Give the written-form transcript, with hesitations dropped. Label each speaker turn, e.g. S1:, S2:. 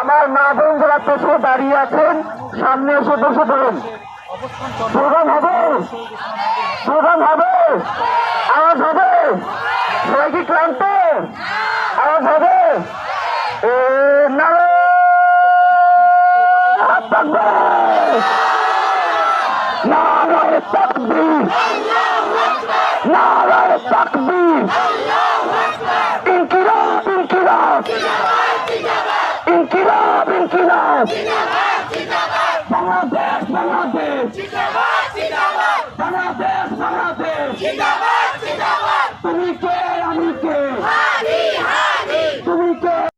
S1: আমার মা বোন যারা পেছনে দাঁড়িয়ে আছেন সামনে এসে বসে পড়ুন। স্লোগান হবে, স্লোগান হবে, আওয়াজ হবে। সবাই কি ক্লান্ত? আওয়াজ হবে। নারায়ে তাকবীর, নারায়ে তাকবীর, ইনকিলাব ইনকিলাব, ইনকিলাব ইনকিলাব, বাংলাদেশ বাংলাদেশ,